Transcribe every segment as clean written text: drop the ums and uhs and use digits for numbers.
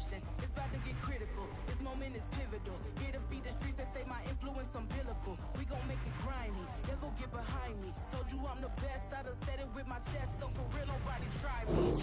revolution. It's about to get critical. This moment is pivotal. Here to feed the streets that say my influence umbilical. We gon' make it grimy. Never get behind me. Told you I'm the best. I done said it with my chest. So for real, nobody try me.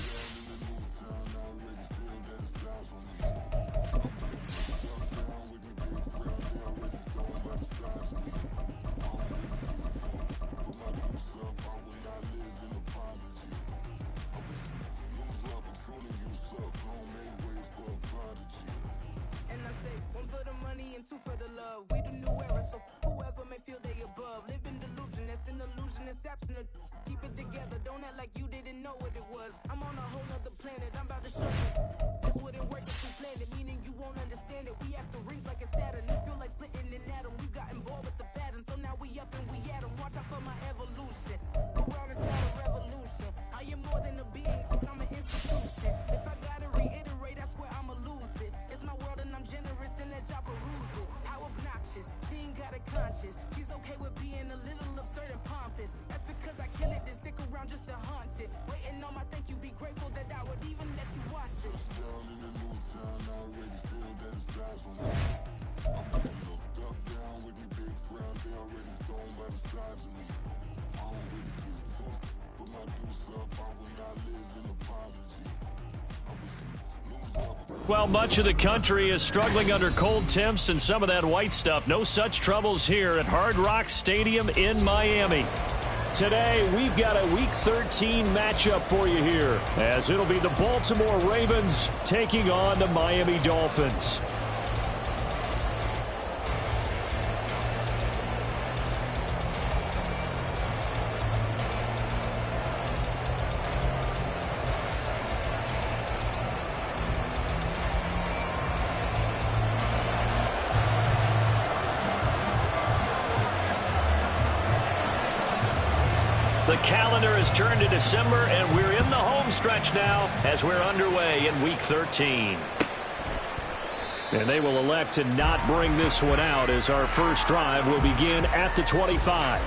One for the money and two for the love. We the new era, so whoever may feel they above. Live in delusion, that's an illusion, it's absent. Keep it together, don't act like you didn't know what it was. I'm on a whole nother planet, I'm about to show you. This wouldn't work if we planned it, meaning you won't understand it. We have to rings like a Saturn, this feel like splitting an atom. We got involved with the pattern, so now we up and we at 'em. Watch out for my evolution. Around and start a revolution. I am more than a being, I'm an institution. If I gotta reiterate, that's where I'ma lose it. It's my world and I'm generous and let y'all peruse it. How obnoxious, she ain't got a conscience. She's okay with being a little absurd and pompous. That's because I kill it, then stick around just to haunt it. Waiting on my thank you, be grateful that I would even let you watch it. Down in the new town, I already feel that it's eyes on me. I'm getting looked up, down with these big frowns, they already thrown by the size of me. I don't really get took, put my deuce up, I will not live in apology. I wish you lose up. Well, much of the country is struggling under cold temps and some of that white stuff. No such troubles here at Hard Rock Stadium in Miami. Today, we've got a Week 13 matchup for you here, as it'll be the Baltimore Ravens taking on the Miami Dolphins. The calendar has turned to December, and we're in the home stretch now as we're underway in Week 13. And they will elect to not bring this one out as our first drive will begin at the 25.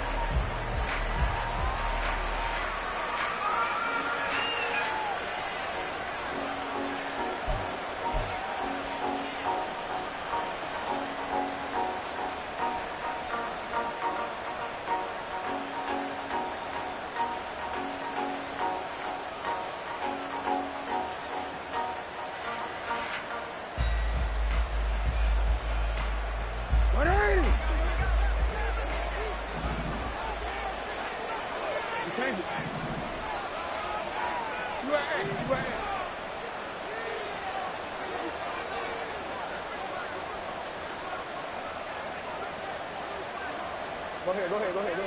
Go ahead.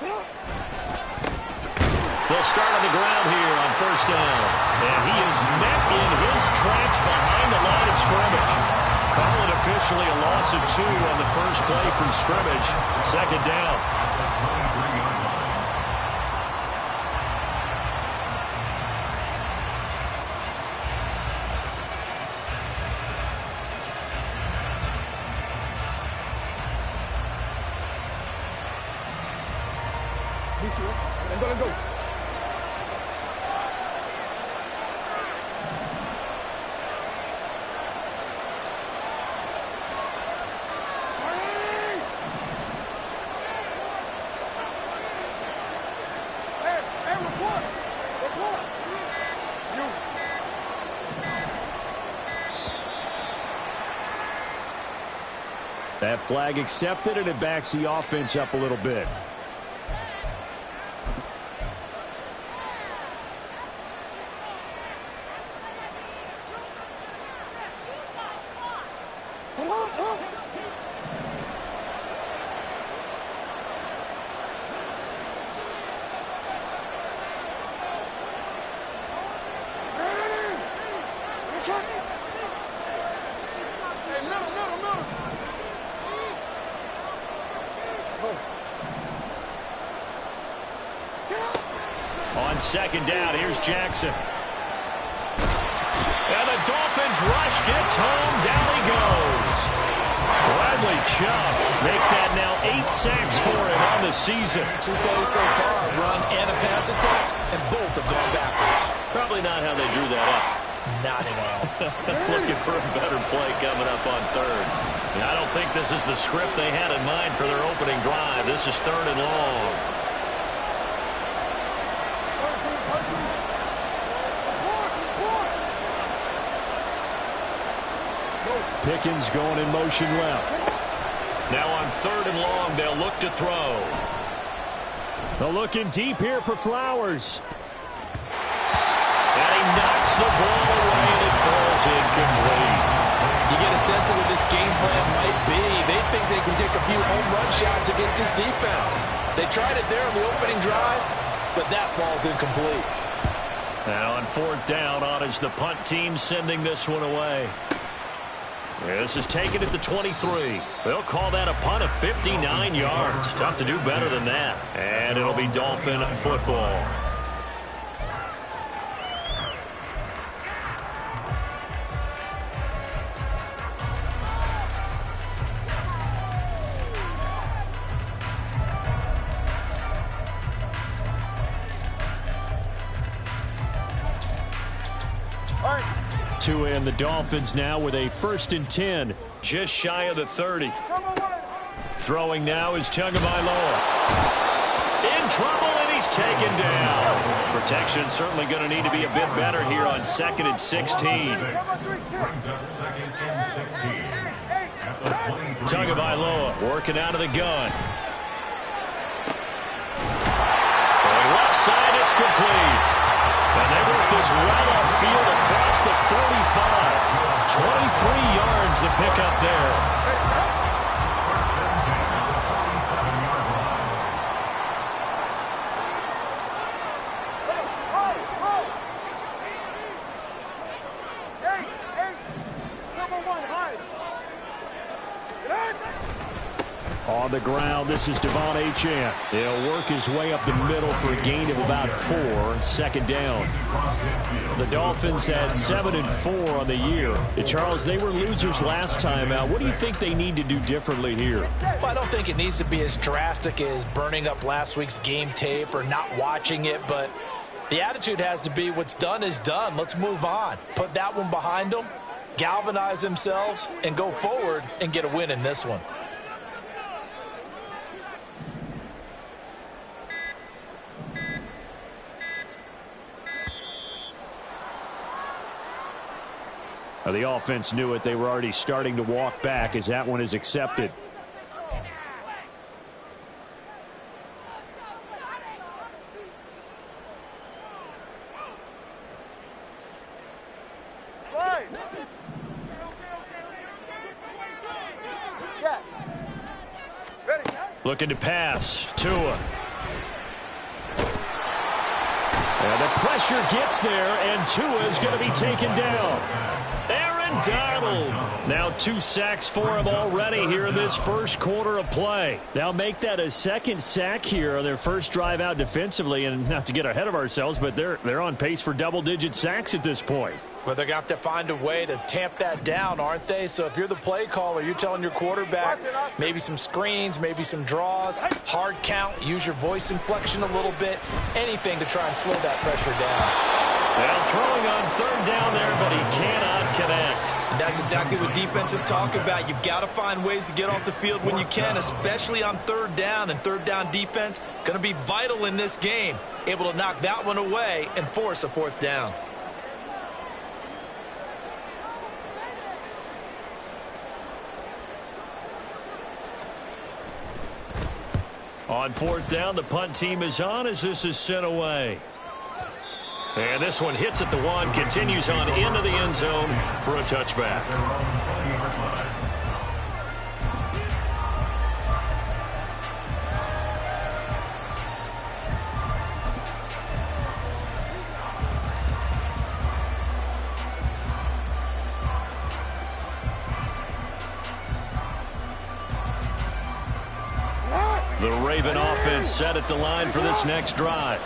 Middle. They'll start on the ground here on first down. And he is met in his tracks behind the line of scrimmage. Call it officially a loss of 2 on the first play from scrimmage. Second down. Let's go. That flag accepted, and it backs the offense up a little bit. On second down, here's Jackson. And the Dolphins rush gets home. Down he goes. Bradley Chubb make that now 8 sacks for him on the season. 2 plays so far, a run and a pass attempt, and both have gone backwards. Probably not how they drew that up. Not at all. Looking for a better play coming up on third. I don't think this is the script they had in mind for their opening drive. This is 3rd and long. Pickens going in motion left. Now on 3rd and long, they'll look to throw. They're looking deep here for Flowers. And he knocks the ball away and it falls incomplete. You get a sense of what this game plan might be. They think they can take a few home run shots against this defense. They tried it there on the opening drive, but that falls incomplete. Now on 4th down, on is the punt team sending this one away. This is taken at the 23. They'll call that a punt of 59 yards. Tough to do better than that. And it'll be Dolphin football. Two in, the Dolphins now with a 1st and 10, just shy of the 30. Throwing now is Tagovailoa. In trouble, and he's taken down. Protection certainly going to need to be a bit better here on 2nd and 16. Tagovailoa working out of the gun. Throwing left side, it's complete. And they work this right upfield across the 45. 23 yards to pick up there. On the ground, this is Devon Achane. He'll work his way up the middle for a gain of about 4, 2nd down. The Dolphins had 7-4 on the year. Charles, they were losers last time out. What do you think they need to do differently here? Well, I don't think it needs to be as drastic as burning up last week's game tape or not watching it, but the attitude has to be what's done is done. Let's move on. Put that one behind them, galvanize themselves, and go forward and get a win in this one. The offense knew it. They were already starting to walk back as that one is accepted. Looking to pass. Tua. And the pressure gets there, and Tua is going to be taken down. Aaron Donald. Now 2 sacks for him already here in this first quarter of play. Now make that a 2nd sack here on their first drive out defensively. And not to get ahead of ourselves, but they're on pace for double-digit sacks at this point. Well, they're going to have to find a way to tamp that down, aren't they? So if you're the play caller, you're telling your quarterback maybe some screens, maybe some draws, hard count, use your voice inflection a little bit, anything to try and slow that pressure down. Now throwing on 3rd down there, but he cannot connect. And that's exactly what defenses talk about. You've got to find ways to get off the field when you can, especially on 3rd down. And 3rd down defense going to be vital in this game. Able to knock that one away and force a 4th down. On 4th down, the punt team is on as this is sent away. And this one hits at the 1, continues on into the end zone for a touchback. The Raven offense set at the line for this next drive.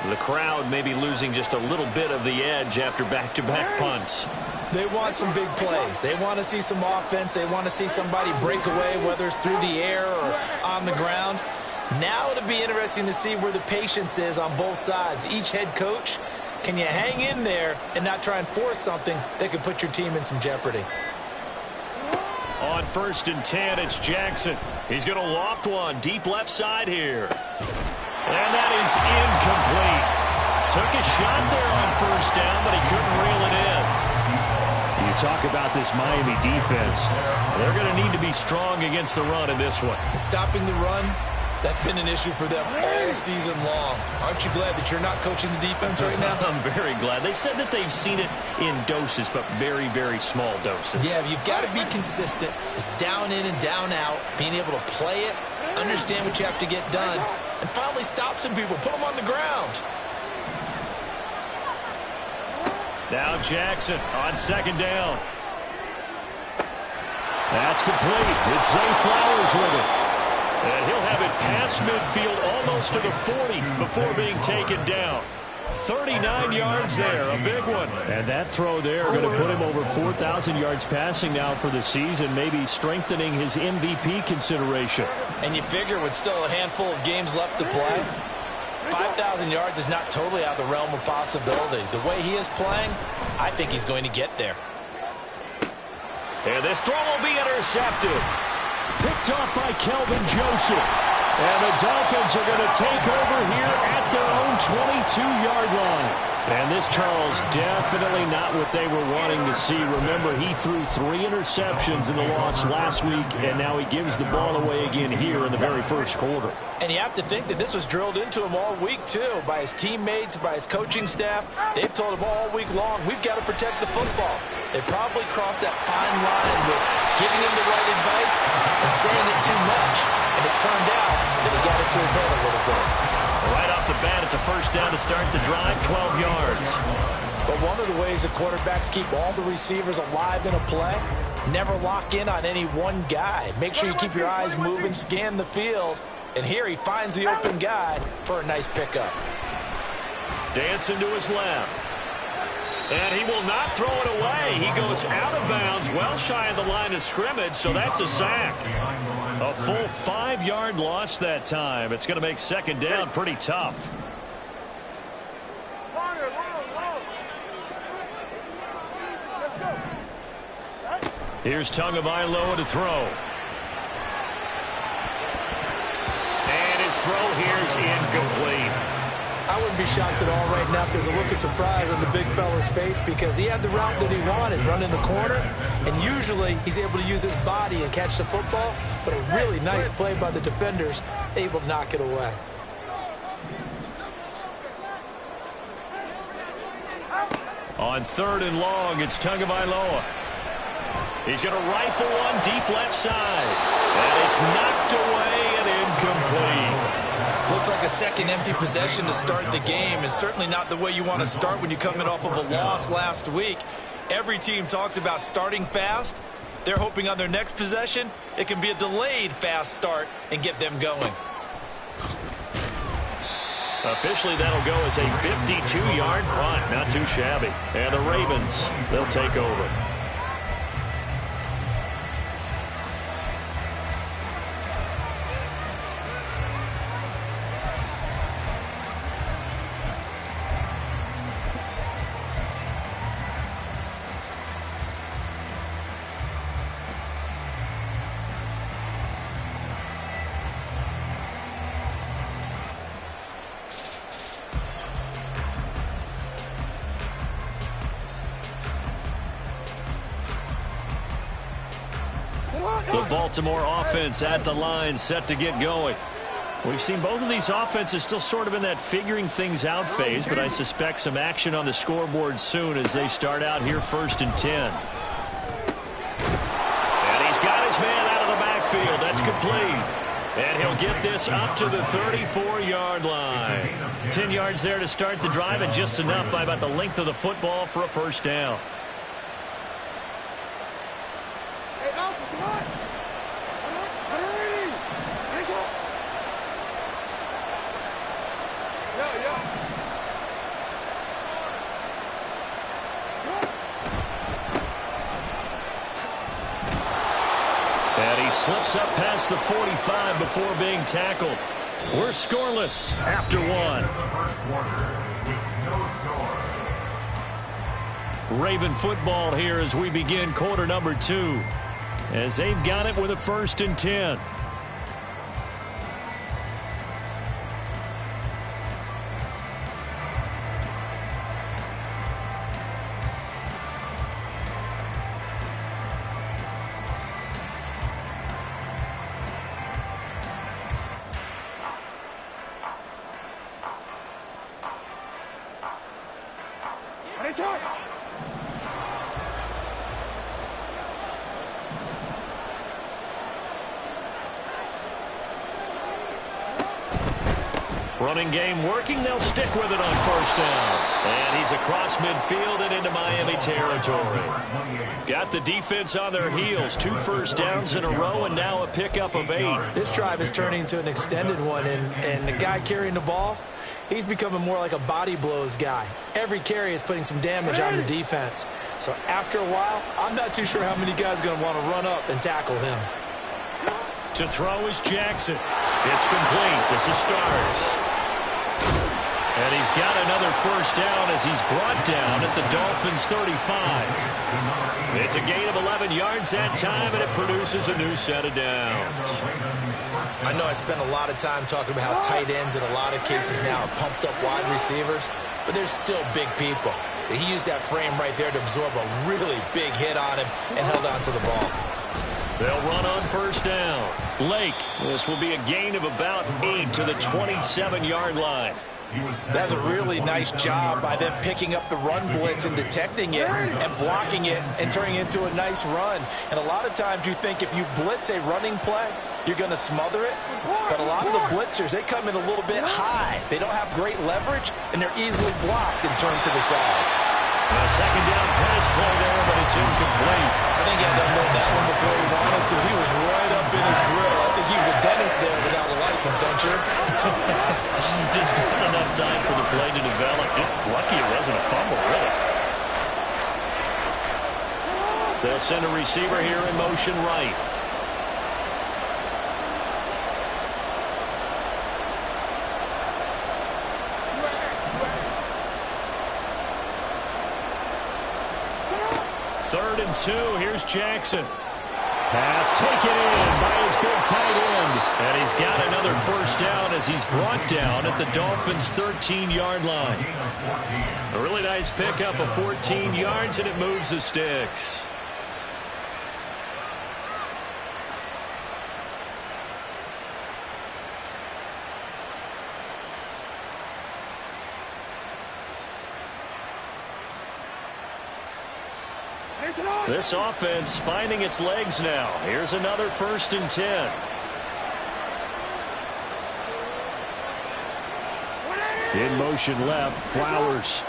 The crowd may be losing just a little bit of the edge after back-to-back punts. They want some big plays. They want to see some offense. They want to see somebody break away, whether it's through the air or on the ground. Now it'll be interesting to see where the patience is on both sides. Each head coach, can you hang in there and not try and force something that could put your team in some jeopardy? On 1st and 10, it's Jackson. He's going to loft one deep left side here. And that is incomplete. Took a shot there on 1st down, but he couldn't reel it in. You talk about this Miami defense. They're going to need to be strong against the run in this one. Stopping the run, that's been an issue for them all season long. Aren't you glad that you're not coaching the defense right now? I'm very glad. They said that they've seen it in doses, but very, very small doses. Yeah, you've got to be consistent. It's down in and down out, being able to play it, understand what you have to get done, and finally stop some people, put them on the ground. Now Jackson on 2nd down. That's complete. It's Zay Flowers with it. And he'll have it past midfield almost to the 40 before being taken down. 39 yards there, a big one. And that throw there going to put him over 4,000 yards passing now for the season, maybe strengthening his MVP consideration. And you figure with still a handful of games left to play, 5,000 yards is not totally out of the realm of possibility. The way he is playing, I think he's going to get there. And this throw will be intercepted. Picked off by Kelvin Joseph. And the Dolphins are going to take over here at their own 22-yard line. And this, Charles, definitely not what they were wanting to see. Remember, he threw 3 interceptions in the loss last week, and now he gives the ball away again here in the very first quarter. And you have to think that this was drilled into him all week, too, by his teammates, by his coaching staff. They've told him all week long, we've got to protect the football. They probably crossed that fine line with giving him the right advice and saying it too much. And it turned out that he got into his head a little bit. Right off the bat, it's a 1st down to start the drive, 12 yards. But one of the ways the quarterbacks keep all the receivers alive in a play, never lock in on any one guy. Make sure you keep your eyes moving, scan the field. And here he finds the open guy for a nice pickup. Dancing to his left. And he will not throw it away. He goes out of bounds, well shy of the line of scrimmage, so that's a sack. A full 5-yard loss that time. It's going to make 2nd down pretty tough. Here's Tagovailoa to throw. And his throw here's incomplete. I wouldn't be shocked at all right now if there's a look of surprise on the big fella's face because he had the route that he wanted, run in the corner, and usually he's able to use his body and catch the football, but a really nice play by the defenders, able to knock it away. On 3rd and long, it's Tagovailoa. He's going to rifle one deep left side, and it's knocked away and incomplete. Looks like a second empty possession to start the game, and certainly not the way you want to start when you're coming off of a loss last week. Every team talks about starting fast. They're hoping on their next possession, it can be a delayed fast start and get them going. Officially, that'll go as a 52-yard punt. Not too shabby. And the Ravens, they'll take over. The Baltimore offense at the line, set to get going. We've seen both of these offenses still sort of in that figuring things out phase, but I suspect some action on the scoreboard soon as they start out here 1st and 10. And he's got his man out of the backfield. That's complete. And he'll get this up to the 34-yard line. 10 yards there to start the drive, and just enough by about the length of the football for a 1st down. And he slips up past the 45 before being tackled. We're scoreless after one. Raven football here as we begin quarter number 2. As they've got it with a 1st and 10. Running game working. They'll stick with it on 1st down. And he's across midfield and into Miami territory. Got the defense on their heels. 2 first downs in a row and now a pickup of 8. This drive is turning into an extended one, and the guy carrying the ball, he's becoming more like a body blows guy. Every carry is putting some damage on the defense. So after a while, I'm not too sure how many guys are going to want to run up and tackle him. To throw is Jackson. It's complete. This is Stars. And he's got another 1st down as he's brought down at the Dolphins' 35. It's a gain of 11 yards that time, and it produces a new set of downs. I know I spent a lot of time talking about how tight ends in a lot of cases now are pumped up wide receivers, but they're still big people. He used that frame right there to absorb a really big hit on him and held on to the ball. They'll run on 1st down. Lake, this will be a gain of about 8 to the 27-yard line. That's a really nice job by them picking up the run blitz and detecting it and blocking it and turning it into a nice run. And a lot of times you think if you blitz a running play, you're going to smother it. But a lot of the blitzers, they come in a little bit high. They don't have great leverage, and they're easily blocked and turned to the side. A 2nd down pass play there, but it's incomplete. I think he had to unload that one before he wanted to. He was right up in his grill. I think he was a dentist there without a license, don't you? Just not enough time for the play to develop. Just lucky it wasn't a fumble, really. They'll send a receiver here in motion right. Third and 2. Here's Jackson. Pass taken in by his big tight end. And he's got another 1st down as he's brought down at the Dolphins' 13-yard line. A really nice pickup of 14 yards, and it moves the sticks. This offense finding its legs now. Here's another 1st and 10. In motion left, Flowers.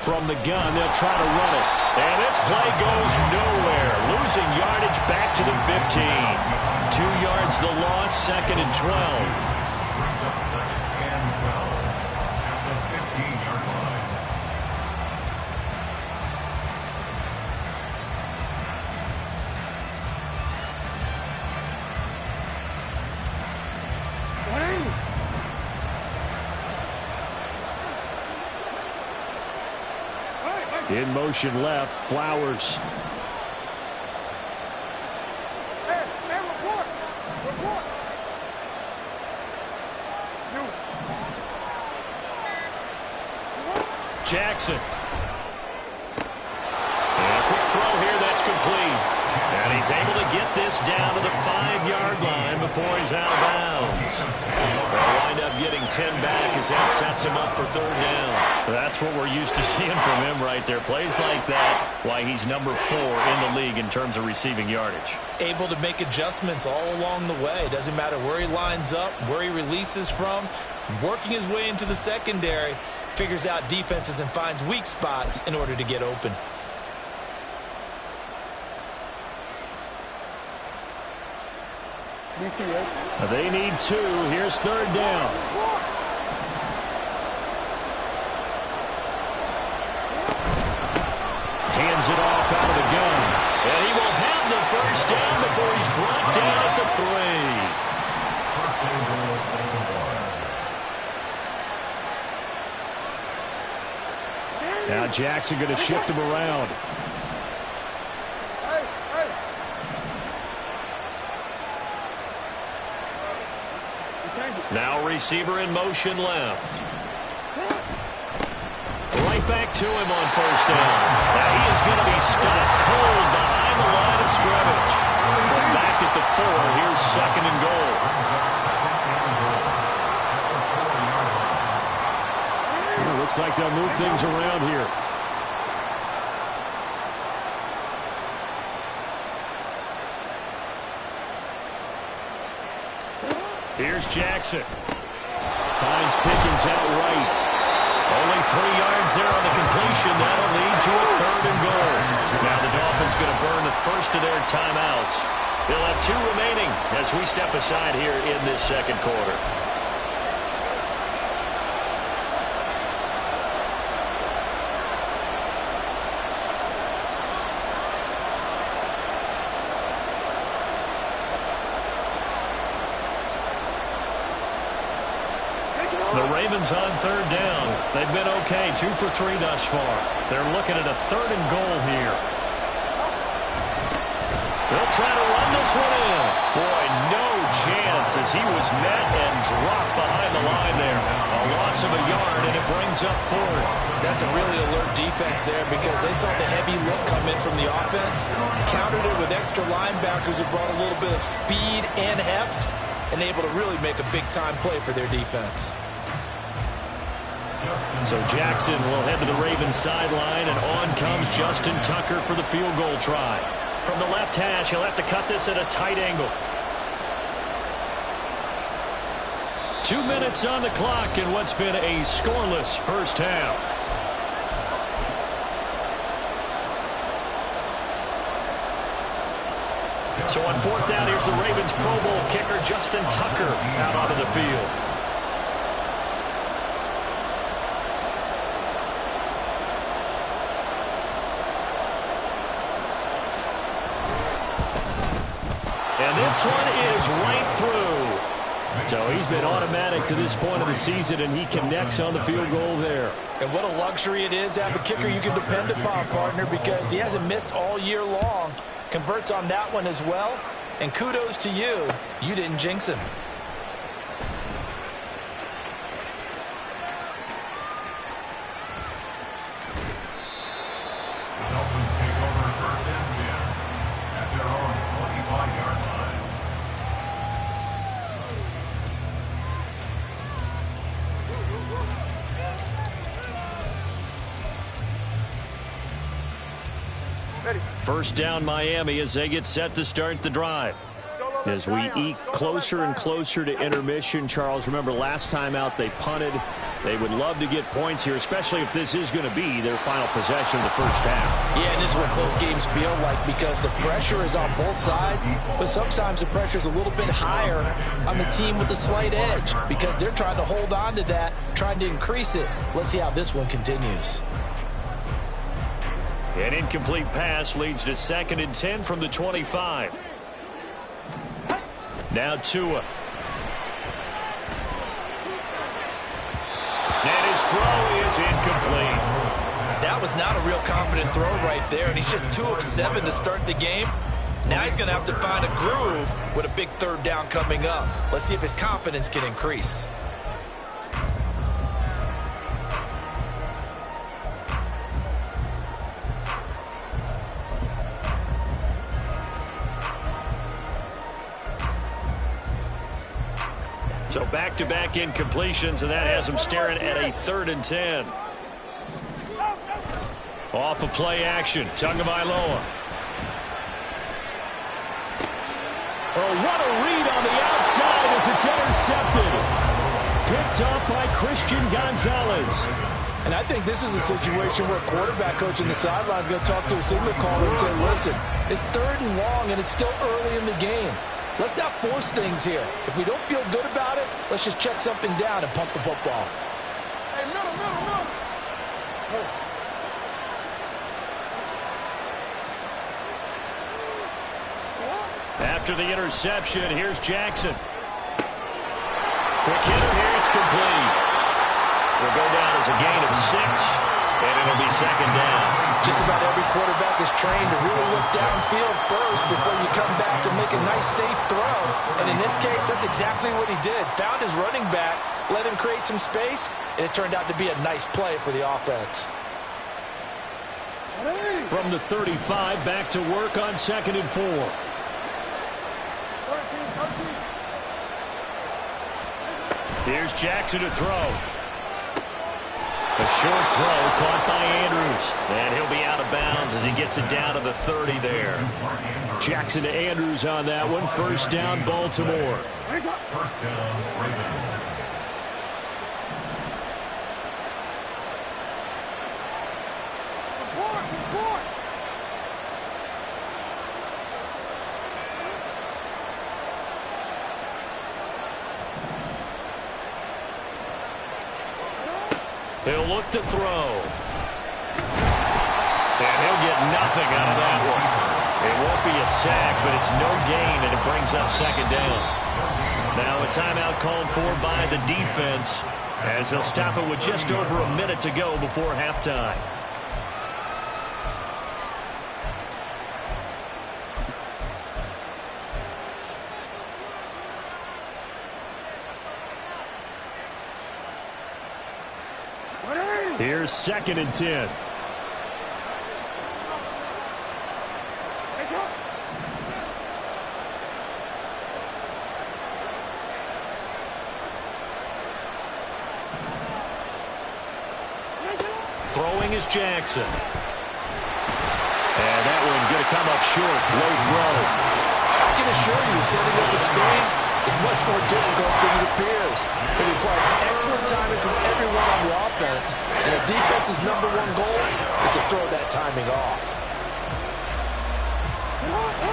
From the gun, they'll try to run it. And this play goes nowhere. Losing yardage back to the 15. 2 yards the loss, 2nd and 12. Brings up 2nd and 12 at the 15-yard line. In motion left, Flowers. Jackson. And a quick throw here that's complete. And he's able to get this down to the 5-yard line before he's out of bounds. They'll wind up getting 10 back as that sets him up for 3rd down. That's what we're used to seeing from him right there. Plays like that, why he's number 4 in the league in terms of receiving yardage. Able to make adjustments all along the way. Doesn't matter where he lines up, where he releases from. Working his way into the secondary. Figures out defenses and finds weak spots in order to get open. They need 2. Here's 3rd down. hands it off out of the gun. And he will have the first down before he's brought down at the 3. Now Jackson going to shift him around. Now receiver in motion left. Right back to him on first down. Now he is going to be stopped cold behind the line of scrimmage. From back at the 4, here's second and goal. It looks like they'll move things around here. Here's Jackson. Finds Pickens out right. Only 3 yards there on the completion. That'll lead to a third and goal. Now the Dolphins going to burn the first of their timeouts. They'll have 2 remaining as we step aside here in this second quarter. The Ravens on third down. They've been okay, 2 for 3 thus far. They're looking at a third and goal here. They'll try to run this one in. Boy, no chance as he was met and dropped behind the line there. A loss of a yard, and it brings up 4th. That's a really alert defense there because they saw the heavy look come in from the offense, countered it with extra linebackers who brought a little bit of speed and heft, and able to really make a big-time play for their defense. So Jackson will head to the Ravens sideline, and on comes Justin Tucker for the field goal try. From the left hash, he'll have to cut this at a tight angle. 2 minutes on the clock in what's been a scoreless first half. So on 4th down, here's the Ravens Pro Bowl kicker Justin Tucker out onto the field. This one is right through. So he's been automatic to this point of the season, and he connects on the field goal there. And what a luxury it is to have a kicker you can depend upon, partner, because he hasn't missed all year long. Converts on that one as well. And kudos to you. You didn't jinx him. First down Miami as they get set to start the drive. As we eke closer and closer to intermission, Charles, remember last time out they punted. They would love to get points here, especially if this is going to be their final possession of the first half. Yeah, and this is what close games feel like because the pressure is on both sides, but sometimes the pressure is a little bit higher on the team with the slight edge because they're trying to hold on to that, trying to increase it. Let's see how this one continues. An incomplete pass leads to 2nd and 10 from the 25. Now Tua. And his throw is incomplete. That was not a real confident throw right there, and he's just 2 of 7 to start the game. Now he's going to have to find a groove with a big third down coming up. Let's see if his confidence can increase. So back-to-back incompletions, and that has him staring at a 3rd and 10. Off of play action, Tagovailoa. Oh, what a read on the outside as it's intercepted. Picked up by Christian Gonzalez. And I think this is a situation where quarterback coach in the sideline is going to talk to a signal caller and say, listen, it's 3rd and long, and it's still early in the game. Let's not force things here. If we don't feel good about it, let's just check something down and pump the football. Hey, middle. after the interception. Here's Jackson. Quick hitter here. It's complete. Will go down as a gain of 6, and it'll be second down. Just about every quarterback is trained to really look downfield first before you come back and make a nice, safe throw. And in this case, that's exactly what he did. Found his running back, let him create some space, and it turned out to be a nice play for the offense. From the 35, back to work on 2nd and 4. Here's Jackson to throw. A short throw caught by Andrews. And he'll be out of bounds as he gets it down to the 30 there. Jackson to Andrews on that one. First down, Baltimore. First down, Ravens. He'll look to throw. And he'll get nothing out of that one. It won't be a sack, but it's no gain, and it brings up second down. Now a timeout called for by the defense as they'll stop it with just over a minute to go before halftime. Here's 2nd and 10. Throwing is Jackson. And that one going to come up short. Low throw. I can assure you, setting up a screen is much more difficult than it appears. It requires excellent timing from everyone on the offense, and a defense's #1 goal is to throw that timing off.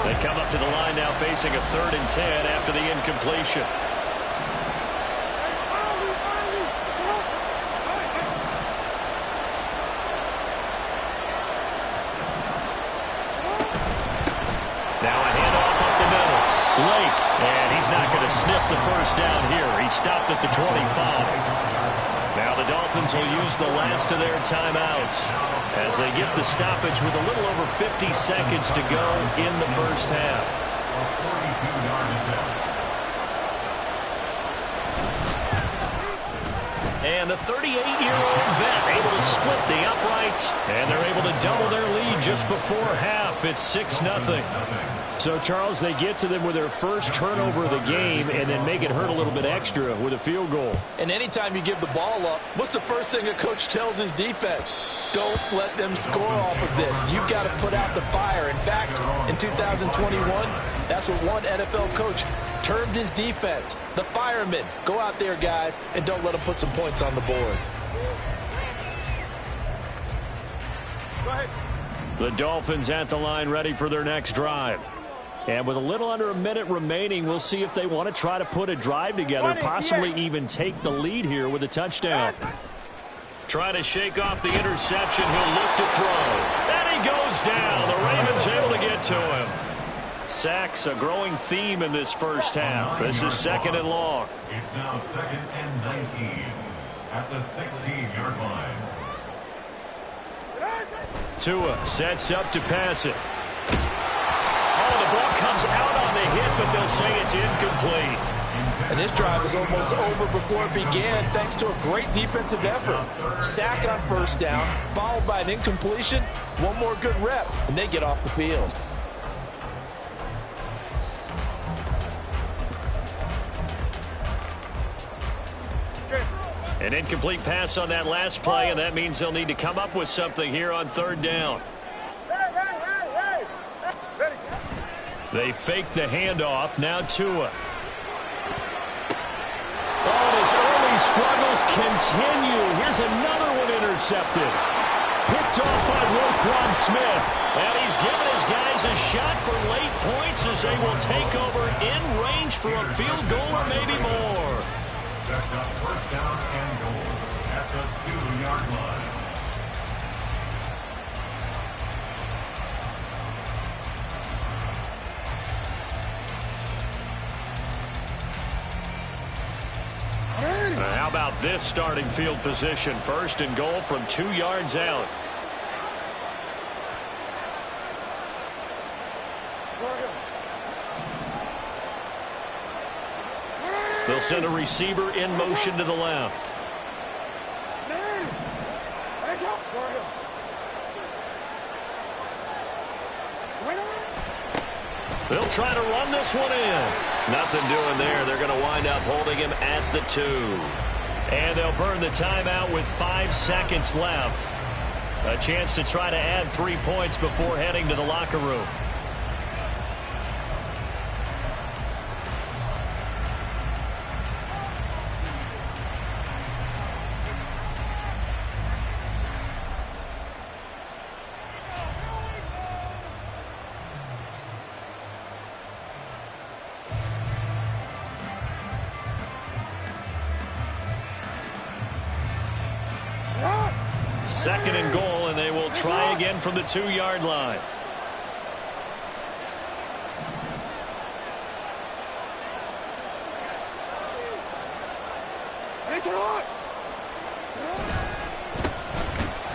They come up to the line now facing a 3rd and 10 after the incompletion. Now a handoff up the middle. Lake, and he's not going to sniff the first down here. He stopped at the 25. Now the Dolphins will use the last of their timeouts as they get the stoppage with a little over 50 seconds to go in the first half. And the 38-year-old vet able to split the uprights, and they're able to double their lead just before half. It's 6-0. So, Charles, they get to them with their first turnover of the game and then make it hurt a little bit extra with a field goal. And anytime you give the ball up, what's the first thing a coach tells his defense? Don't let them score off of this. You've got to put out the fire. In fact, in 2021, that's what one NFL coach termed his defense, the firemen. Go out there, guys, and don't let them put some points on the board. Go ahead. The Dolphins at the line ready for their next drive. And with a little under a minute remaining, we'll see if they want to try to put a drive together, possibly even take the lead here with a touchdown. Trying to shake off the interception. He'll look to throw. And he goes down. The Ravens able to get to him. Sacks, a growing theme in this first half. This is 2nd and long. It's now 2nd and 19 at the 16-yard line. Tua sets up to pass it. Oh, the ball comes out on the hit, but they'll say it's incomplete. And this drive is almost over before it began thanks to a great defensive effort. Sack on first down, followed by an incompletion. One more good rep, and they get off the field. An incomplete pass on that last play, and that means they'll need to come up with something here on 3rd down. They fake the handoff. Now Tua. Oh, his early struggles continue. Here's another one intercepted. Picked off by Roquan Smith. And he's given his guys a shot for late points as they will take over in range for a field goal or maybe more. Sets up first down and goal at the 2-yard line. How about this starting field position? First and goal from 2 yards out. They'll send a receiver in motion to the left. They'll try to run this one in. Nothing doing there. They're going to wind up holding him at the 2. And they'll burn the timeout with 5 seconds left. A chance to try to add 3 points before heading to the locker room. Second and goal, and they will try again from the 2-yard line.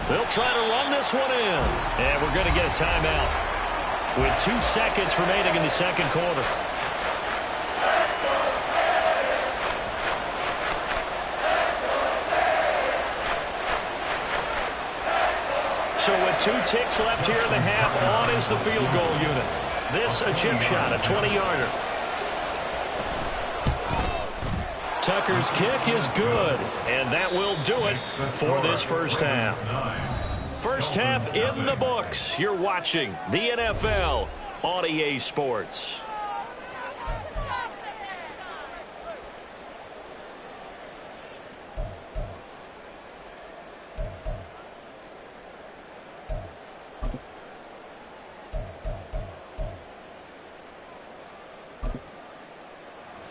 They'll try to run this one in. And we're going to get a timeout with 2 seconds remaining in the second quarter. So with 2 ticks left here in the half, on is the field goal unit. This a chip shot, a 20-yarder. Tucker's kick is good, and that will do it for this first half. First half in the books. You're watching the NFL on EA Sports.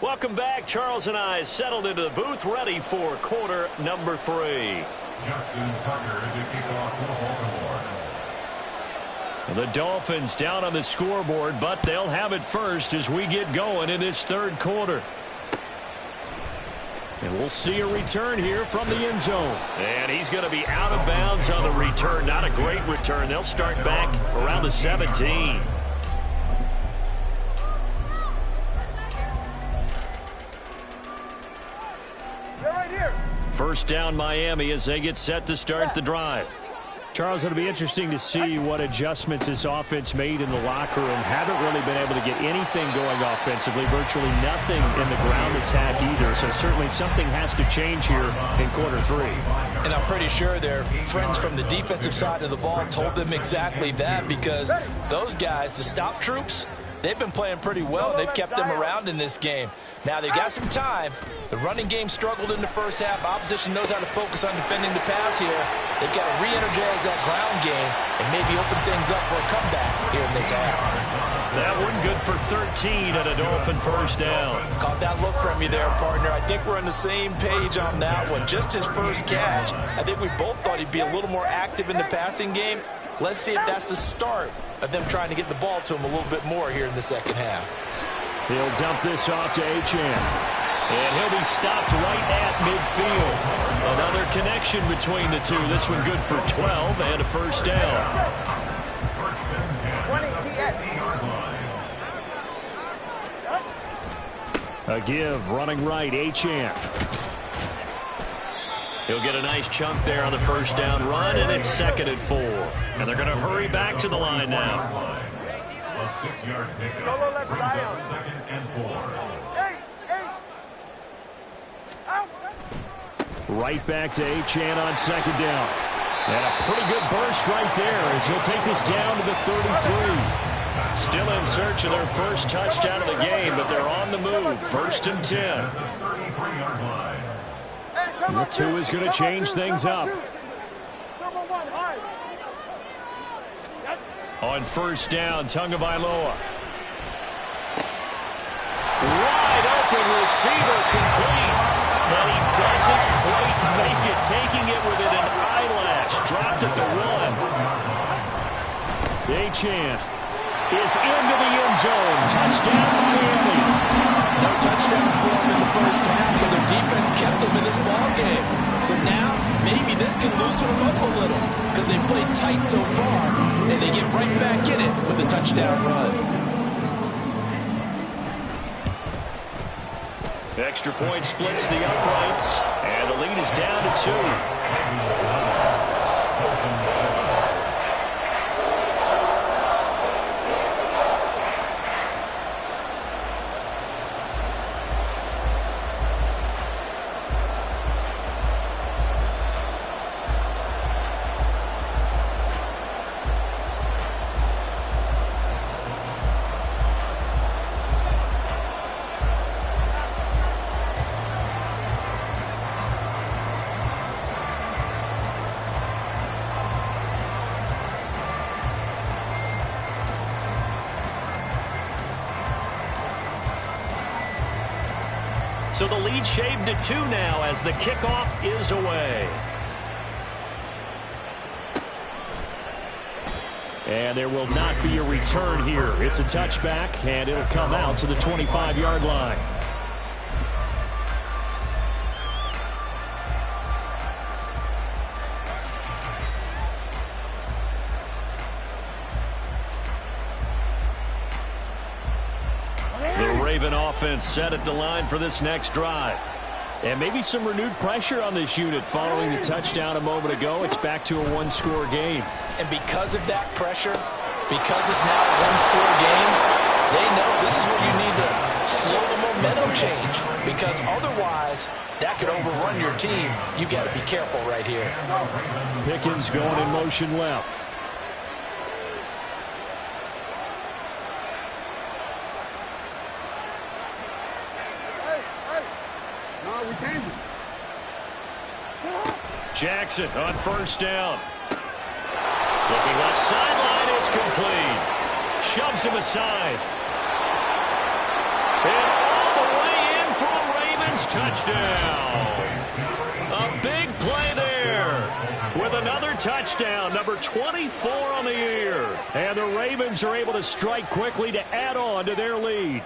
Welcome back. Charles and I settled into the booth, ready for quarter number 3. Justin Tucker to kick off for Baltimore. The Dolphins down on the scoreboard, but they'll have it first as we get going in this third quarter. And we'll see a return here from the end zone. And he's going to be out of bounds on the return. Not a great return. They'll start back around the 17. First down Miami as they get set to start the drive. Charles, it'll be interesting to see what adjustments this offense made in the locker room. Haven't really been able to get anything going offensively. Virtually nothing in the ground attack either. So certainly something has to change here in quarter 3. And I'm pretty sure their friends from the defensive side of the ball told them exactly that, because those guys, the stop troops, they've been playing pretty well. They've kept them around in this game. Now, they've got some time. The running game struggled in the first half. Opposition knows how to focus on defending the pass here. They've got to re-energize that ground game and maybe open things up for a comeback here in this half. That one good for 13 at a Dolphin first down. Caught that look from you there, partner. I think we're on the same page on that one. Just his first catch. I think we both thought he'd be a little more active in the passing game. Let's see if that's the start of them trying to get the ball to him a little bit more here in the second half. He'll dump this off to Achane. And he'll be stopped right at midfield. Another connection between the two. This one good for 12 and a first down. 20 TX. A give, running right, Achane. He'll get a nice chunk there on the first down run, and it's 2nd and 4. And they're going to hurry back to the line now. A 6-yard pickup. Brings up 2nd and 4. Right back to Achane on 2nd down. And a pretty good burst right there as he'll take this down to the 33. Still in search of their first touchdown of the game, but they're on the move. 1st and 10. The 2 is going to change things up. On first down, Tagovailoa. Wide open receiver complete. And he doesn't quite make it, taking it within an eyelash. Dropped at the 1. Achane is into the end zone. Touchdown, Miami. No touchdown for him in the first half, but their defense kept them in this maybe this can loosen them up a little because they played tight so far, and they get right back in it with a touchdown run. Extra point splits the uprights, and the lead is down to 2. So the lead shaved to 2 now as the kickoff is away. And there will not be a return here. It's a touchback, and it'll come out to the 25-yard line. Offense set at the line for this next drive. And maybe some renewed pressure on this unit following the touchdown a moment ago. It's back to a one-score game. And because of that pressure, because it's now a one-score game, they know this is where you need to slow the momentum change, because otherwise that could overrun your team. You've got to be careful right here. Pickens going in motion left. Jackson on first down. Looking left sideline, it's complete. Shoves him aside. And all the way in for a Ravens touchdown. A big play there with another touchdown, number 24 on the year. And the Ravens are able to strike quickly to add on to their lead.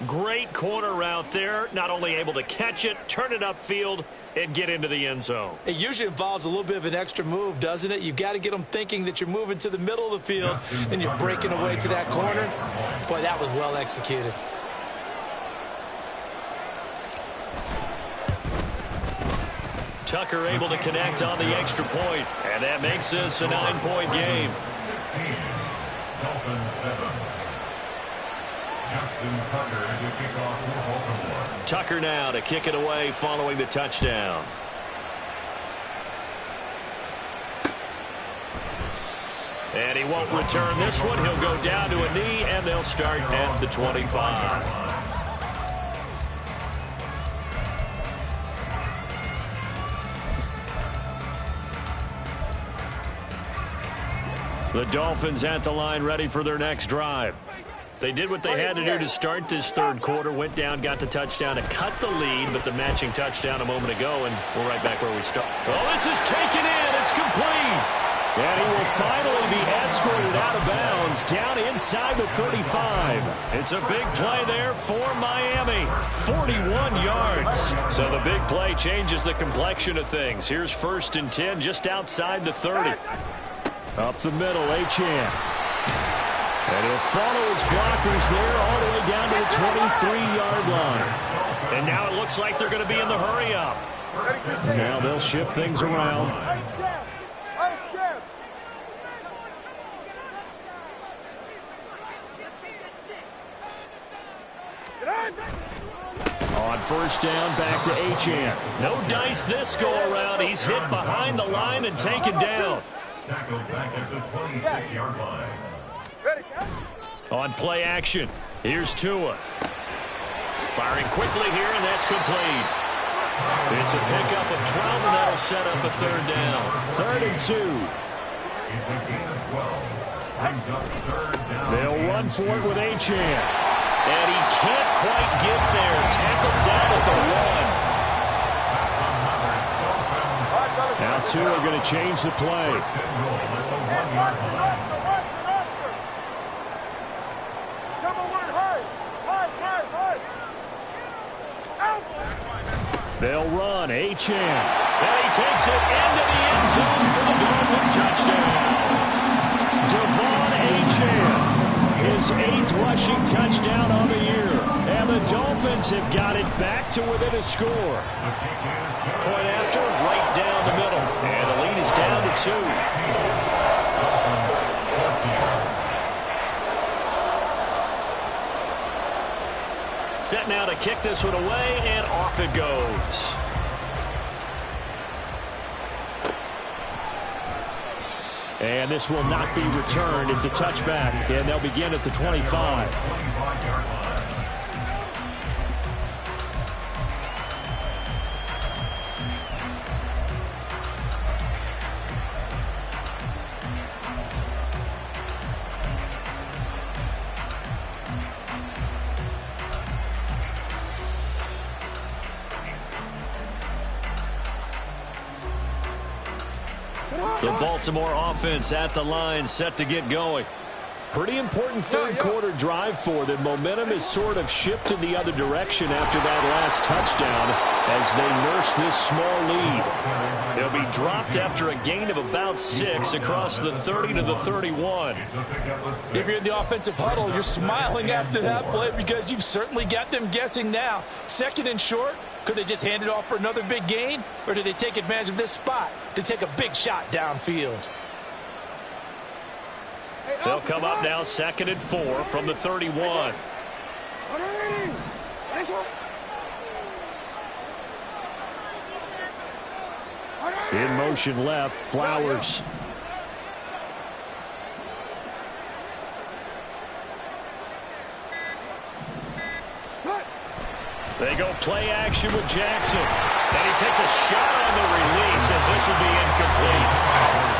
Great corner route there, not only able to catch it, turn it upfield, and get into the end zone. It usually involves a little bit of an extra move, doesn't it? You've got to get them thinking that you're moving to the middle of the field and you're breaking away to that corner. Boy, that was well executed. Tucker able to connect on the extra point, and that makes this a 9-point game. 16, Dolphins 7. Justin Tucker to kick off for Baltimore. Tucker now to kick it away following the touchdown. And he won't return this one. He'll go down to a knee, and they'll start at the 25. The Dolphins at the line, ready for their next drive. They did what they had to do to start this third quarter, went down, got the touchdown to cut the lead, but the matching touchdown a moment ago, and we're right back where we started. Oh, this is taken in. It's complete. And he will finally be escorted out of bounds down inside the 35. It's a big play there for Miami. 41 yards. So the big play changes the complexion of things. Here's 1st and 10 just outside the 30. Up the middle, Achane. And he'll follow his blockers there all the way down to the 23-yard line. And now it looks like they're going to be in the hurry-up. Now they'll shift things around. On 1st down, back to Achane. No dice this go-around. He's hit behind the line and taken down. Tackled back at the 26-yard line. On play action, here's Tua. Firing quickly here, and that's complete. It's a pickup of 12, and that'll set up a 3rd down. 3rd and 2. It's a gain of 12. Brings up 3rd down. They'll run for it with Achane. And he can't quite get there. Tackled down at the 1. Now Tua going to change the play. They'll run. Achane. And he takes it into the end zone for the Dolphin touchdown. Devon Achane. His 8th rushing touchdown on the year. And the Dolphins have got it back to within a score. Point after, right down the middle. And the lead is down to 2. Set now to kick this one away, and off it goes. And this will not be returned. It's a touchback, and they'll begin at the 25. The Baltimore offense at the line, set to get going. Pretty important third quarter drive for them. Momentum has sort of shifted the other direction after that last touchdown as they nurse this small lead. They'll be dropped after a gain of about 6 across the 30 to the 31. If you're in the offensive huddle, you're smiling after that play because you've certainly got them guessing now. 2nd and short. Could they just hand it off for another big gain? Or did they take advantage of this spot to take a big shot downfield? They'll come up now 2nd and 4 from the 31. In motion left, Flowers. They go play action with Jackson. And he takes a shot on the release as this will be incomplete.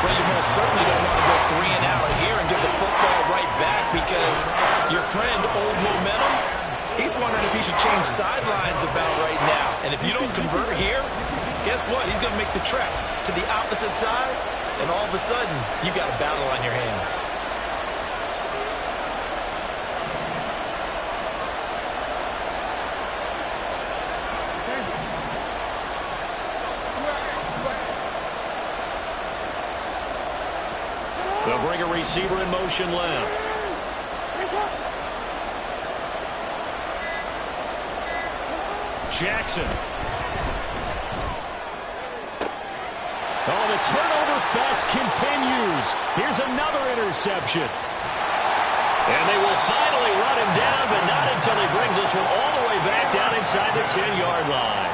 Well, you most certainly don't want to go 3 and out here and get the football right back because your friend, Old Momentum, he's wondering if he should change sidelines about right now. And if you don't convert here, guess what? He's going to make the trek to the opposite side, and all of a sudden, you've got a battle on your hands. They'll bring a receiver in motion left. Jackson. Oh, the turnover fest continues. Here's another interception. And they will finally run him down, but not until he brings this one all the way back down inside the 10-yard line.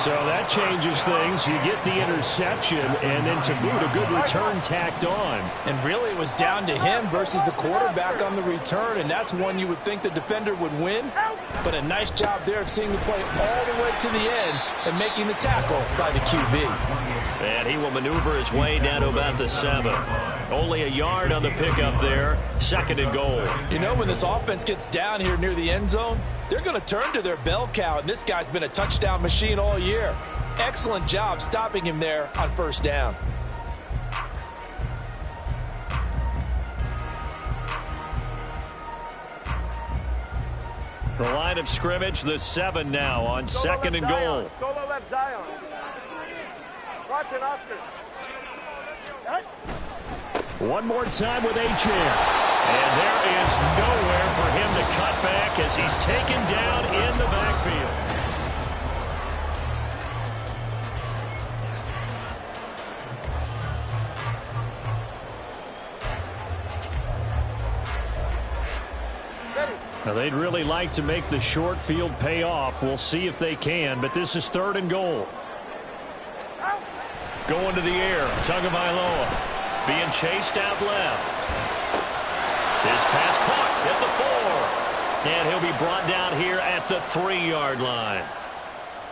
So that changes things. You get the interception, and then to boot, a good return tacked on. And really, it was down to him versus the quarterback on the return, and that's one you would think the defender would win. But a nice job there of seeing the play all the way to the end and making the tackle by the QB. And he will maneuver his way down to about the 7. Only a yard on the pickup there. 2nd and goal. You know, when this offense gets down here near the end zone, they're going to turn to their bell cow, and this guy's been a touchdown machine all year. Excellent job stopping him there on 1st down. The line of scrimmage, the 7 now on 2nd and goal. Solo left Zion. Watson, Oscar. One more time with Achane. And there is nowhere for him to cut back as he's taken down in the backfield. Now they'd really like to make the short field pay off. We'll see if they can, but this is 3rd and goal. Going to the air, Tagovailoa being chased out left. His pass caught at the 4. And he'll be brought down here at the 3-yard line.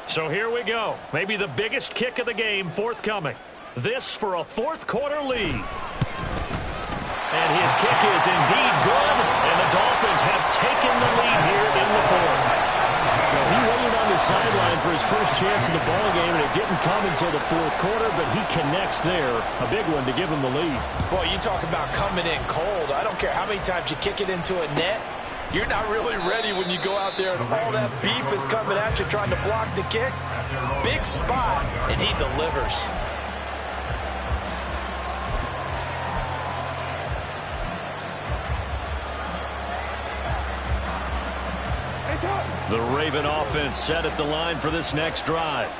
So here we go. Maybe the biggest kick of the game forthcoming. This for a 4th quarter lead. And his kick is indeed good. And the Dolphins have taken the lead here in the 4th. So he waited on the sideline for his first chance in the ballgame, and it didn't come until the 4th quarter, but he connects there. A big one to give him the lead. Boy, you talk about coming in cold. I don't care how many times you kick it into a net. You're not really ready when you go out there and all that beef is coming at you trying to block the kick. Big spot, and he delivers. The Raven offense set at the line for this next drive.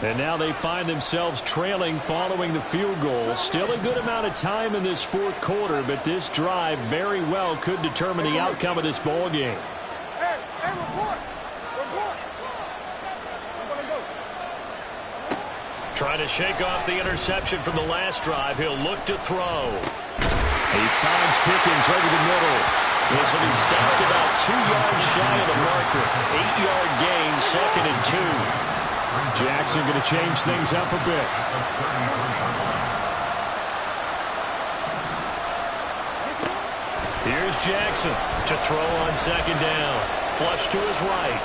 And now they find themselves trailing following the field goal. Still a good amount of time in this fourth quarter, but this drive very well could determine the outcome of this ball game. Hey, report! Trying to shake off the interception from the last drive. He'll look to throw. He finds Pickens over the middle. This will be stopped about 2 yards shy of the marker. 8-yard gain, 2nd and 2. Jackson going to change things up a bit. Here's Jackson to throw on 2nd down. Flush to his right.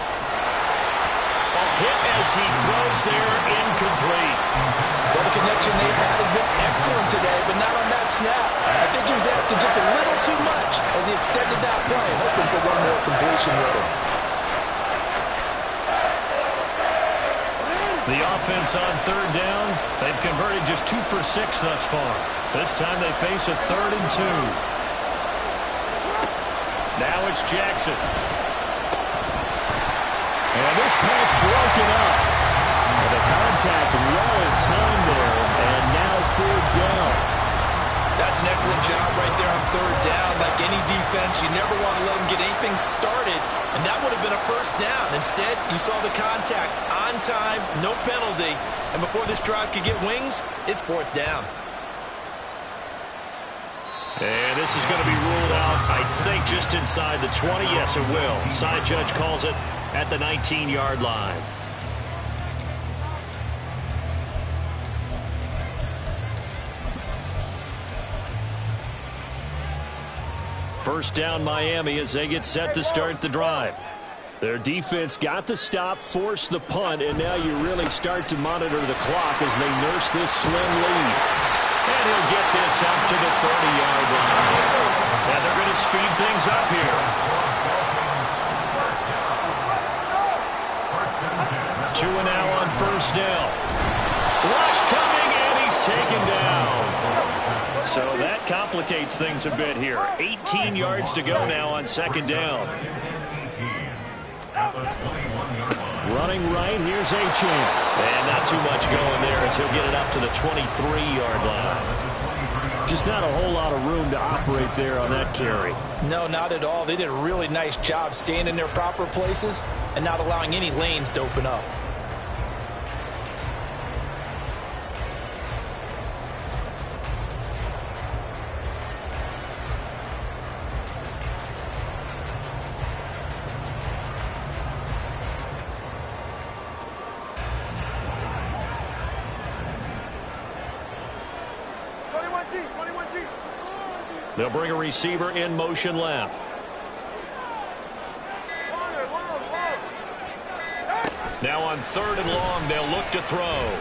A hit as he throws there, incomplete. Well, the connection they've had has been excellent today, but not on that snap. I think he was asking just a little too much as he extended that play, hoping for one more completion with him. The offense on 3rd down, they've converted just 2 for 6 thus far. This time they face a 3rd and 2. Now it's Jackson. And this pass broken up. And the contact well in time there, and now 4th down. That's an excellent job right there on 3rd down. Like any defense, you never want to let them get anything started, and that would have been a 1st down. Instead, you saw the contact on time, no penalty, and before this drive could get wings, it's 4th down. And this is going to be ruled out, I think, just inside the 20. Yes, it will. Side judge calls it at the 19-yard line. First down Miami as they get set to start the drive. Their defense got the stop, forced the punt, and now you really start to monitor the clock as they nurse this slim lead. And he'll get this up to the 30-yard line. And they're going to speed things up here. 2 now on 1st down. Rush coming, and he's taken down. So that complicates things a bit here. 18 yards to go now on 2nd down. Running right, here's Achane. And not too much going there as he'll get it up to the 23-yard line. Just not a whole lot of room to operate there on that carry. No, not at all. They did a really nice job staying in their proper places and not allowing any lanes to open up. They'll bring a receiver in motion left. Now on 3rd and long, they'll look to throw.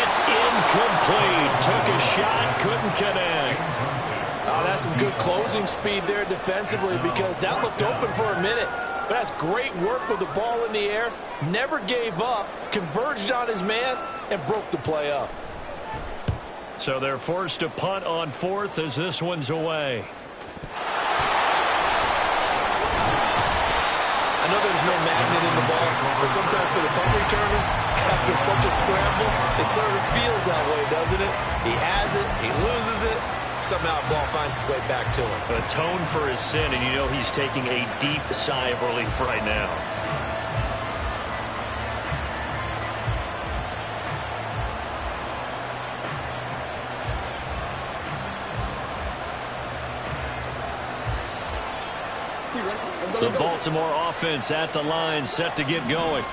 It's incomplete. Took a shot, couldn't connect. Oh, that's some good closing speed there defensively because that looked open for a minute. But that's great work with the ball in the air. Never gave up, converged on his man, and broke the play up. So they're forced to punt on 4th as this one's away. I know there's no magnet in the ball, but sometimes for the punt returner, after such a scramble, it sort of feels that way, doesn't it? He has it, he loses it, somehow the ball finds its way back to him. Atone for his sin, and you know he's taking a deep sigh of relief right now. The Baltimore offense at the line, set to get going.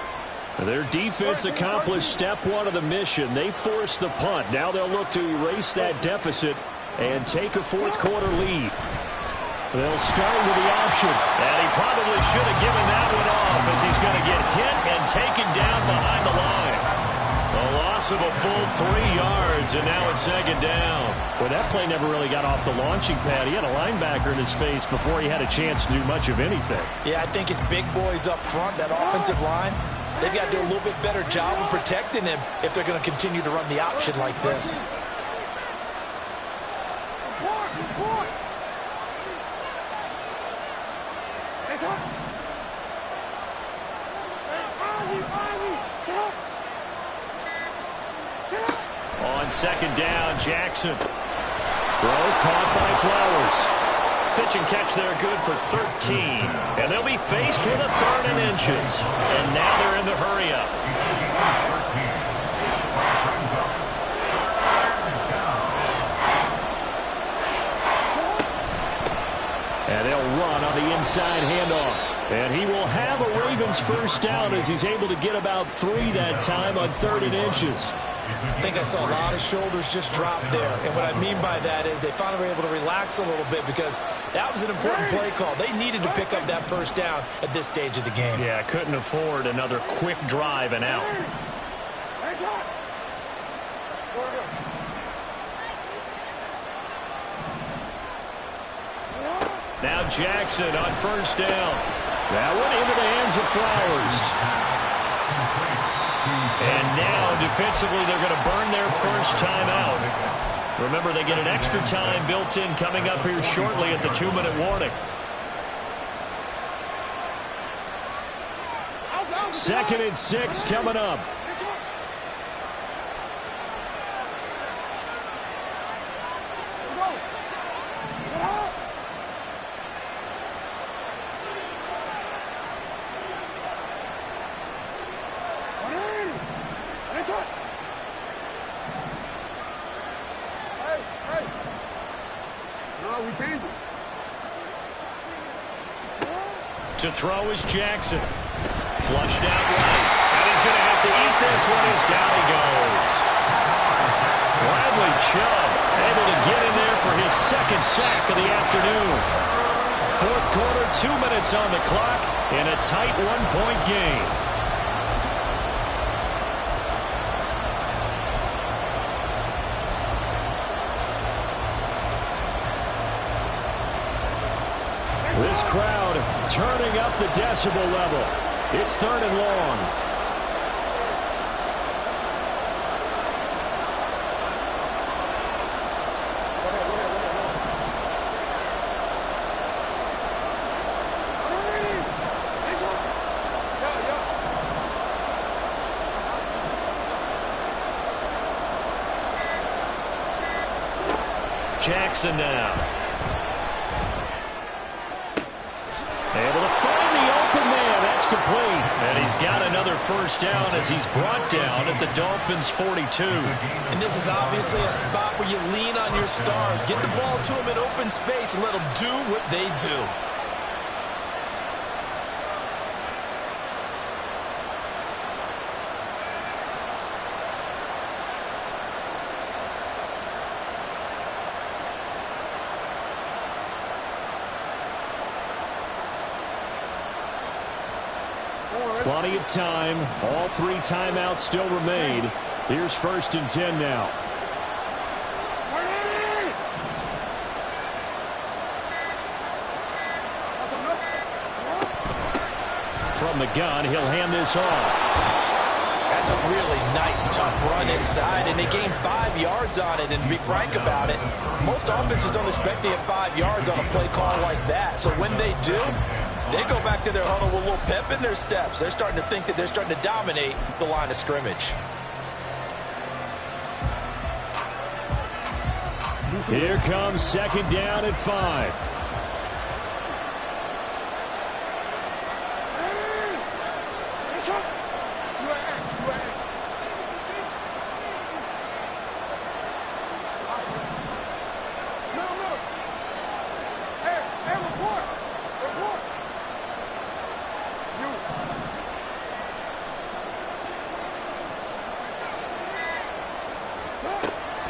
Their defense accomplished step 1 of the mission. They forced the punt. Now they'll look to erase that deficit and take a 4th quarter lead. They'll start with the option. And he probably should have given that one off as he's going to get hit and taken down behind the line. A loss of a full 3 yards, and now it's second down. Well, that play never really got off the launching pad. He had a linebacker in his face before he had a chance to do much of anything. Yeah, I think it's big boys up front, that offensive line. They've got to do a little bit better job of protecting him if they're going to continue to run the option like this. On second down, Jackson. Throw caught by Flowers. Pitch and catch there, good for 13. And they'll be faced with a 3rd and inches. And now they're in the hurry-up. And they'll run on the inside handoff. And he will have a Ravens first down as he's able to get about 3 that time on 3rd and inches. I think I saw a lot of shoulders just drop there. And what I mean by that is they finally were able to relax a little bit because that was an important play call. They needed to pick up that first down at this stage of the game. Yeah, couldn't afford another quick drive and out. Now Jackson on first down. That one into the hands of Flowers. And now, defensively, they're going to burn their first timeout. Remember, they get an extra time built in coming up here shortly at the 2-minute warning. 2nd and 6 coming up. To throw is Jackson. Flushed out right. And he's going to have to eat this one as down he goes. Bradley Chubb able to get in there for his 2nd sack of the afternoon. 4th quarter, 2 minutes on the clock in a tight 1-point game. This crowd turning up the decibel level. It's 3rd and long. Jackson now. Able to find the open man. That's complete. And he's got another first down as he's brought down at the Dolphins' 42. And this is obviously a spot where you lean on your stars. Get the ball to them in open space and let them do what they do. Plenty of time. All 3 timeouts still remain. Here's 1st and 10 now. From the gun, he'll hand this off. That's a really nice, tough run inside, and they gained 5 yards on it. And to be frank about it, most offenses don't expect to get 5 yards on a play call like that. So when they do, they go back to their huddle with a little pep in their steps. They're starting to think that they're starting to dominate the line of scrimmage. Here comes 2nd down at 5.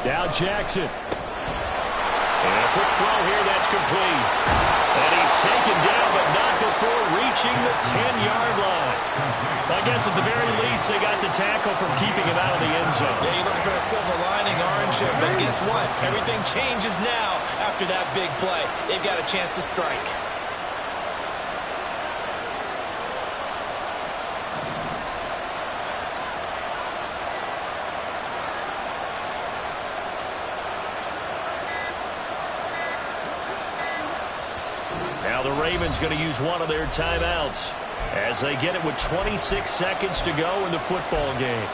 Now Jackson. And a quick throw here, that's complete. And he's taken down, but not before before reaching the 10-yard line. I guess at the very least, they got the tackle from keeping him out of the end zone. Yeah, you're looking for that silver lining, aren't you? But guess what? Everything changes now after that big play. They've got a chance to strike. Now the Ravens going to use one of their timeouts as they get it with 26 seconds to go in the football game.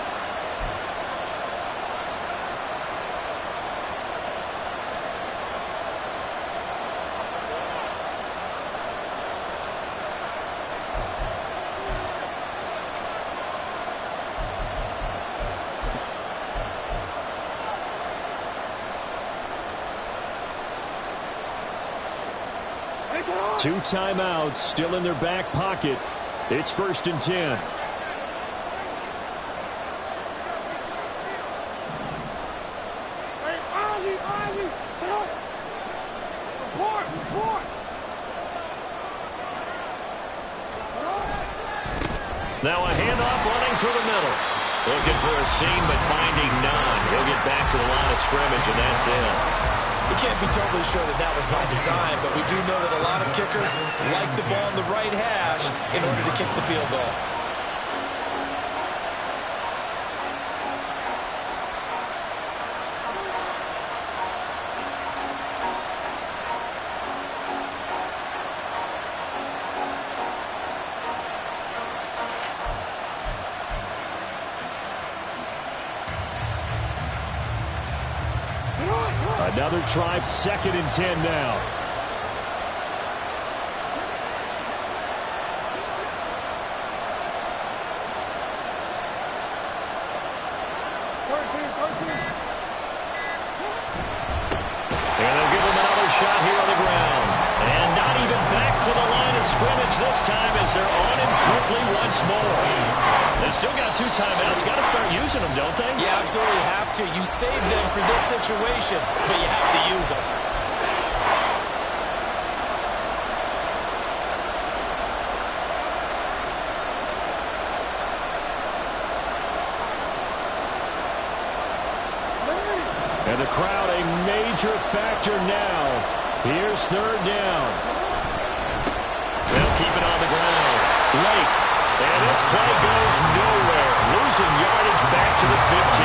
Two timeouts still in their back pocket. It's 1st and 10. Hey, Ozzie, sit up. Report. Now a handoff running through the middle. Looking for a seam, but finding none. He'll get back to the line of scrimmage, and that's it. We can't be totally sure that that was by design, but we do know that a lot of kickers like the ball in the right hash in order to kick the field goal. Another try, 2nd and 10 now. And they'll give him another shot here on the ground. And not even back to the line of scrimmage this time as they're on him quickly once more. They've still got 2 timeouts. Got to start using them, don't they? Yeah, absolutely have to. You save them for this situation, but you have to use them. And the crowd a major factor now. Here's 3rd down. They'll keep it on the ground. Lake. And this play goes nowhere. Losing yardage back to the 15.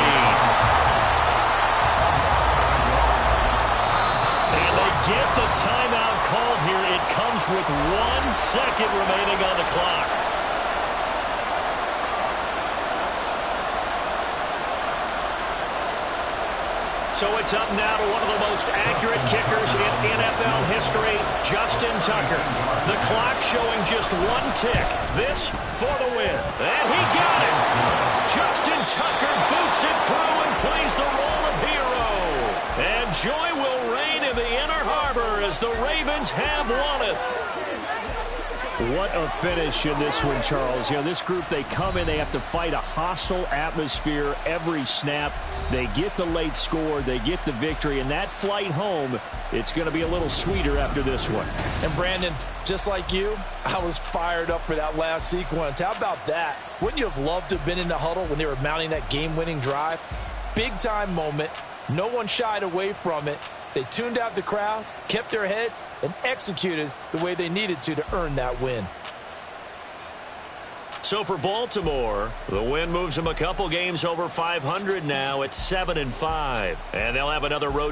And they get the timeout called here. It comes with 1 second remaining on the clock. So it's up now to one of the most accurate kickers in NFL history, Justin Tucker. The clock showing just 1 tick. This for the win. And he got it. Justin Tucker boots it through and plays the role of hero. And joy will reign in the Inner Harbor as the Ravens have won it. What a finish in this one, Charles. You know, this group, they come in, they have to fight a hostile atmosphere every snap. They get the late score, they get the victory, and that flight home, it's going to be a little sweeter after this one. And Brandon, just like you, I was fired up for that last sequence. How about that? Wouldn't you have loved to have been in the huddle when they were mounting that game-winning drive? Big-time moment. No one shied away from it. They tuned out the crowd, kept their heads, and executed the way they needed to earn that win. So for Baltimore, the win moves them a couple games over 500 now at 7-5. And they'll have another road